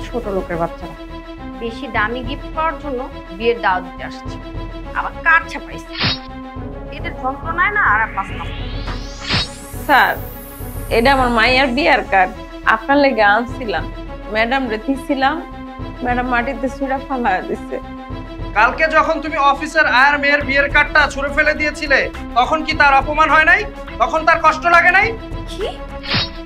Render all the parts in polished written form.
ছোট লোকের বাচ্চারা বেশি দামি গিফট পাওয়ার জন্য বিয়ের দাওয়াত দিতে আসছে, আবার কার্ড ছাপাইছে। এদের যন্ত্রণায় না আর বাঁচলাম। স্যার, এটা আমার মায়ের বিয়ার কার্ড, আপনার লেগে আনছিলাম। ম্যাডাম রে দিছিলাম, ম্যাডাম মাটিতে ছুঁড়া ফালা দিছে। কালকে যখন তুমি অফিসার আয়ার মেয়ের বিয়ের কার্ডটা ছুঁড়ে ফেলে দিয়েছিলে, তখন কি তার অপমান হয় নাই? তখন তার কষ্ট লাগে নাই? কি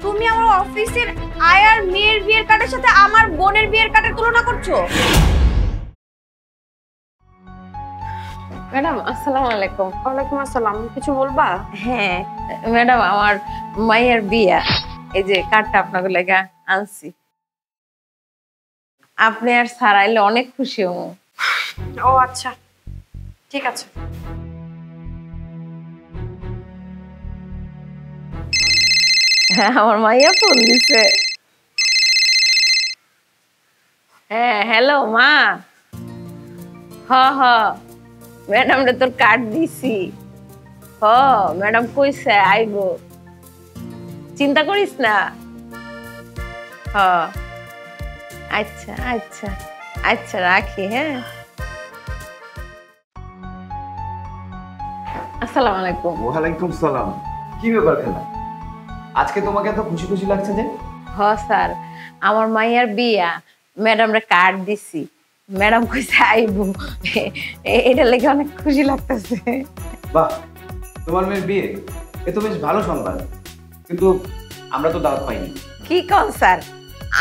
তুমি আমার অফিসের আয়ার মেয়ের বিয়ের কার্ডের সাথে আমার বোনের বিয়ের কার্ডের তুলনা করছো? ম্যাডাম আসসালামু আলাইকুম। ওয়ালাইকুম আসসালাম। কিছু বলবা? হ্যাঁ ম্যাডাম, আমার মায়ের বিয়া, এই যে কার্ডটা আপনাকে লেগে আনছি। আপনি আর স্যার আইলে অনেক খুশি হব। ও আচ্ছা, ঠিক আছে। হ্যাঁ, আমার মাইয়া ফোন দিছে। হ্যাঁ হ্যালো মা। হ ম্যাডাম রে তোর কার্ড দিছি। ম্যাডাম কইছে আইবো, চিন্তা করিস না। আচ্ছা আচ্ছা আচ্ছা, রাখি। হ্যাঁ, আসসালামু আলাইকুম। ওয়ালাইকুম সালাম। কি ব্যাপার খালা, আজকে তোমাকে এত খুশি খুশি লাগছে যে? স্যার, আমার মাইয়ার বিয়া, ম্যাডাম রে কার্ড দিছি, ম্যাডাম কইছে আইবো, এটা লেগে অনেক খুশি লাগতেছে। বাহ, তোমার মেয়ের বিয়ে, এ তো বেশ ভালো সংবাদ। কিন্তু আমরা তো দাওয়াত পাইনি। কি কোন স্যার,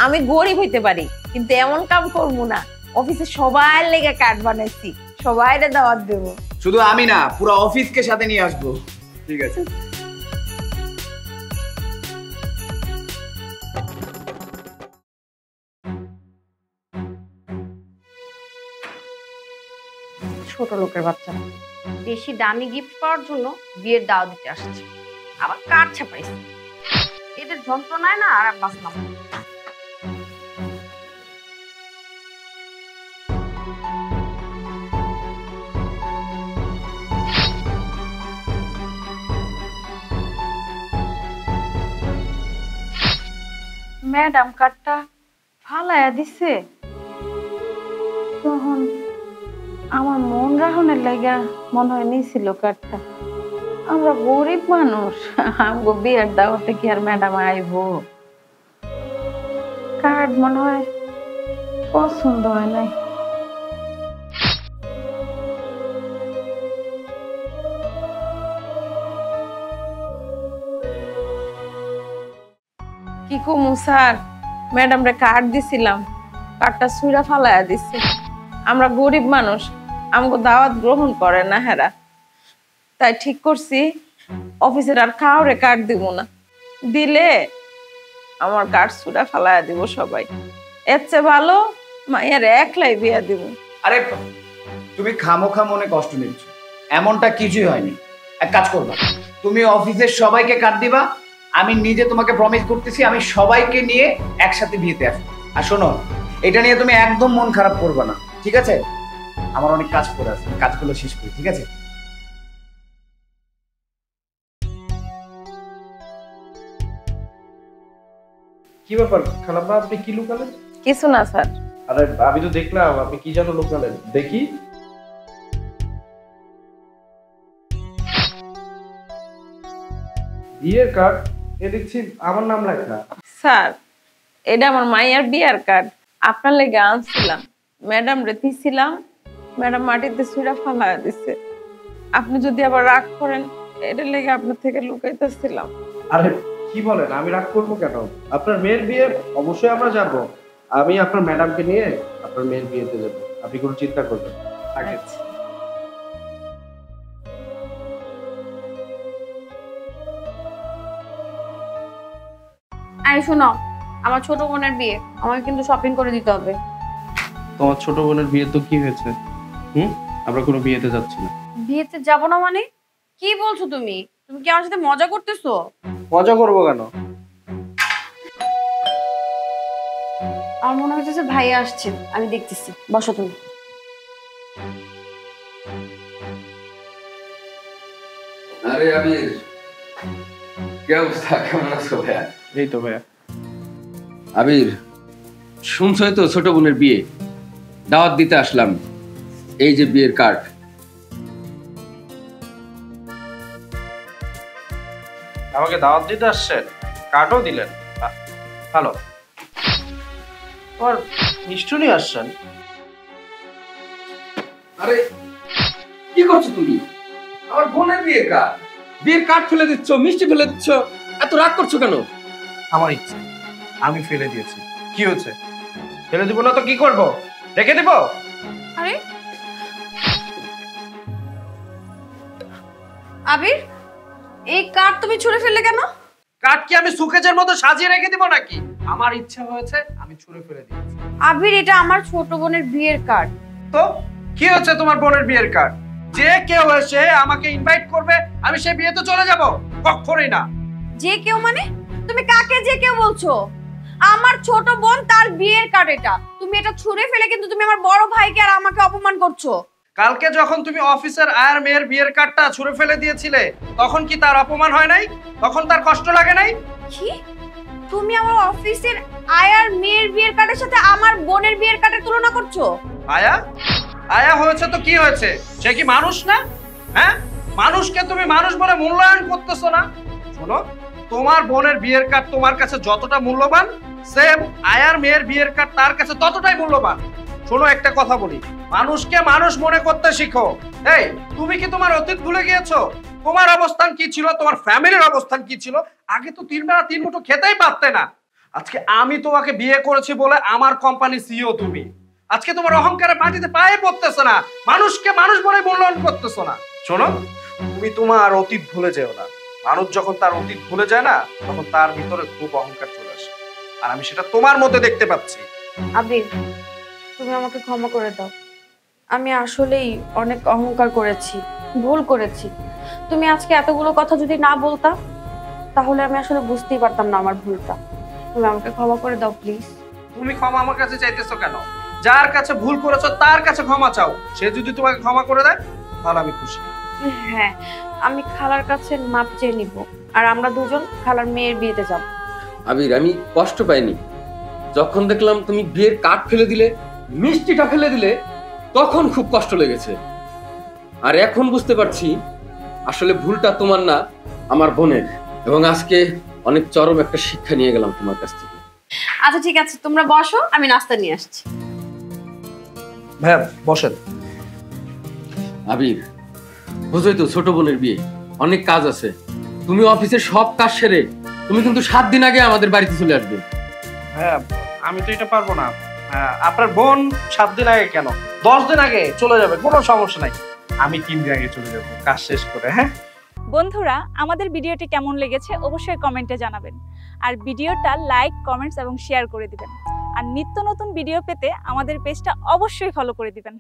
আমি গরিব হইতে পারি কিন্তু এমন কাম করবো না। অফিসে সবার লেগে কার্ড বানাইছি, সবাইরে দাওয়াত দেব। শুধু আমি না, পুরো অফিসকে সাথে নিয়ে আসবো। ঠিক আছে। ছোট লোকের বাচ্চারা বেশি দামি গিফট পাওয়ার জন্য বিয়ের দাওয়াত দিতে আসছে, আবার কার্ড ছাপাইছে। এদের যন্ত্রণায় না আর বাঁচলাম। ম্যাডাম কার্ডটা ফালাইয়া দিছে, তখন আমার মন রাহনের লাগা মনে হয় নিছিল কার্ডটা। আমরা গরিব মানুষ, আমগো বিয়ের দাওয়াতে কি আর ম্যাডাম আইবো? কার্ড মনে হয় পছন্দ হয় নাই। কি কমু স্যার, ম্যাডাম রে কার্ড দিছিলাম, কার্ডটা ছুঁড়া ফালাইয়া দিছে। আমরা গরিব মানুষ, আমগো দাওয়াত গ্রহণ করে না হেরা, তাই ঠিক করছি অফিসের আর কাউরে কার্ড দিব না। দিলে আমার কার্ড ছুঁড়া ফালাইয়া দিব সবাই। এর চেয়ে ভালো মায়ের একলাই বিয়া দিব। আরে তুমি খামোখা মনে কষ্ট নিচ্ছ, এমনটা কিছুই হয়নি। এক কাজ করবা, তুমি অফিসের সবাইকে কার্ড দিবা, আমি নিজে তোমাকে প্রমিস করতেছি আমি সবাইকে নিয়ে একসাথে বিয়েতে আসবো। আর শোনো, এটা নিয়ে তুমি একদম মন খারাপ করবে না, ঠিক আছে? আমার অনেক কাজ করে আছে, কাজগুলো শেষ করি, ঠিক আছে? কি ব্যাপার খালাব্বা, আপনি কি লুকালেন? কিছু না স্যার। আরে আমি তো দেখলাম আপনি কি যেন লুকালেন, দেখি। বিয়ের কার্ড, এ দেখছি আমার নাম লেখা। স্যার, এটা আমার মায়ের বিয়ার কার্ড, আপনার লেগে আনছিলাম। ম্যাডাম রে দিছিলাম, ম্যাডাম মাটিতে ছুঁড়া ফালা দিছে। আপনি যদি আবার রাগ করেন, এটা লেগে আপনার থেকে লুকাইতেছিলাম। আরে কি বলেন, আমি রাগ করবো কেন? আপনার মেয়ের বিয়ে অবশ্যই আমরা যাব। আমি আপনার ম্যাডামকে নিয়ে আপনার মেয়ের বিয়েতে যাব, আপনি কোনো চিন্তা করবেন না। আচ্ছা। আই শোনো, আমার ছোট বোনের বিয়ে, আমাকে কিন্তু শপিং করে দিতে হবে। তোমার ছোট বোনের বিয়ে তো কি হয়েছে? আমরা কোনো বিয়েতে যাচ্ছি না। বিয়েতে যাব না মানে? কি বলছো তুমি? তুমি কি আমার সাথে মজা করতেছো? মজা করবো কেন? আমার মনে হচ্ছে ভাইয়া আসছে, আমি দেখতেছি। বসো তুমি। আরে আবির, কি অবস্থা, কেমন আছো ভাইয়া? এই তো ভাইয়া। আবির, শুনছই তো ছোট বোনের বিয়ে, দাওয়াত দিতে আসলাম। এই যে বিয়ের কার্ড। আমাকে দাওয়াত দিতে আসছেন, কার্ডও দিলেন, ভালো। আর নিশ্চয়ই আসছেন। আরে কি করছো তুমি? আমার বোনের বিয়ের কার্ড, বিয়ের কার্ড ফেলে দিচ্ছ, মিষ্টি ফেলে দিচ্ছ, এত রাগ করছো কেন? আমার ইচ্ছে, আমি ফেলে দিয়েছি, কি হয়েছে? ফেলে দিব না তো কি করব? রেখে দিব? আরে আবির, এই কার্ড তুমি ছুঁড়ে ফেললে কেন? কার্ড কি আমি সুকেজের মতো সাজিয়ে রেখে দিব নাকি? আমার ইচ্ছা হয়েছে, আমি ছুঁড়ে ফেলে দিয়েছি। আবির, এটা আমার ছোট বোনের বিয়ের কার্ড। তো কি হচ্ছে তোমার বোনের বিয়ের কার্ড? যে কেউ এসে আমাকে ইনভাইট করবে, আমি সেই বিয়েতে চলে যাব? কখনোই না। যে কেউ মানে? তুমি কাকে যে কেউ বলছো? আমার ছোট বোন, তার বিয়ের কার্ড এটা। তুমি এটা ছুঁড়ে ফেলে কিন্তু তুমি আমার বড় ভাইকে আর আমাকে অপমান করছো। কালকে যখন তুমি অফিসের আয়ার মেয়ের বিয়ের কার্ডটা ছুঁড়ে ফেলে দিয়েছিলে, তখন কি তার অপমান হয় নাই? তখন তার কষ্ট লাগে নাই? কি? তুমি আমার অফিসের আয়ার মেয়ের বিয়ের কার্ডের সাথে আমার বোনের বিয়ের কার্ডের তুলনা করছো? আয়া আয়া হয়েছে তো কি হয়েছে? সে কি মানুষ না? হ্যাঁ, মানুষকে তুমি মানুষ বলে মূল্যায়ন করতেছো না? শোনো, তোমার বোনের বিয়ের কার্ড তোমার কাছে যতটা মূল্যবান, সেম আয়ার মেয়ের বিয়ের কার্ড তার কাছে ততটাই মূল্যবান। শোনো, একটা কথা বলি, মানুষকে মানুষ মনে করতে শিখো। এই, তুমি কি তোমার অতীত ভুলে গিয়েছো? তোমার অবস্থান কি ছিল, তোমার ফ্যামিলির অবস্থান কি ছিল? আগে তো 3 বেলা 3 মুঠো খেতেই পারতে না। আজকে আমি তোমাকে বিয়ে করেছি বলে আমার কোম্পানি সিইও তুমি। আজকে তোমার অহংকারে মাটিতে পায়ে পড়তেছে না, মানুষকে মানুষ বলে মূল্যায়ন করতেছো না। শোনো, তুমি তোমার অতীত ভুলে যেও না। মানুষ যখন তার অতীত ভুলে যায় না, তখন তার ভিতরে খুব অহংকার চলে আসে, আর আমি সেটা তোমার মধ্যে দেখতে পাচ্ছি। আবির, তুমি আমাকে ক্ষমা করে দাও। আমি আসলেই অনেক অহংকার করেছি, ভুল করেছি। তুমি আজকে এতগুলো কথা যদি না বলতা, তাহলে আমি আসলে বুঝতেই পারতাম না আমার ভুলটা। তুমি আমাকে ক্ষমা করে দাও প্লিজ। তুমি ক্ষমা আমার কাছে চাইতেছো কেন? যার কাছে ভুল করেছো তার কাছে ক্ষমা চাও। সে যদি তোমাকে ক্ষমা করে দেয়, তাহলে আমি খুশি। হ্যাঁ, আমি খালার কাছে মাপ চেয়ে নিব, আর আমরা দুজন খালার মেয়ের বিয়েতে যাব। আবির, আমি কষ্ট পাইনি। যখন দেখলাম তুমি বিয়ের কার্ড ফেলে দিলে, মিষ্টিটা ফেলে দিলে, তখন খুব কষ্ট লেগেছে। আর এখন বুঝতে পারছি আসলে ভুলটা তোমার না, আমার বোনের। এবং আজকে অনেক চরম একটা শিক্ষা নিয়ে গেলাম তোমার কাছ থেকে। আচ্ছা ঠিক আছে, তোমরা বসো, আমি নাস্তা নিয়ে আসছি। ভাইয়া বসেন। আবির, বুঝোই তো ছোট বোনের বিয়ে, অনেক কাজ আছে। তুমি অফিসের সব কাজ সেরে তুমি কিন্তু 7 দিন আগে আমাদের বাড়িতে চলে আসবে। হ্যাঁ, আমি তো এটা পারবো না। আপনার বোন 7 দিন আগে কেন, 10 দিন আগে চলে যাবে, কোনো সমস্যা নাই। আমি 3 দিন আগে চলে যাবো কাজ শেষ করে। হ্যাঁ বন্ধুরা, আমাদের ভিডিওটি কেমন লেগেছে অবশ্যই কমেন্টে জানাবেন। আর ভিডিওটা লাইক, কমেন্টস এবং শেয়ার করে দিবেন। আর নিত্য নতুন ভিডিও পেতে আমাদের পেজটা অবশ্যই ফলো করে দিবেন।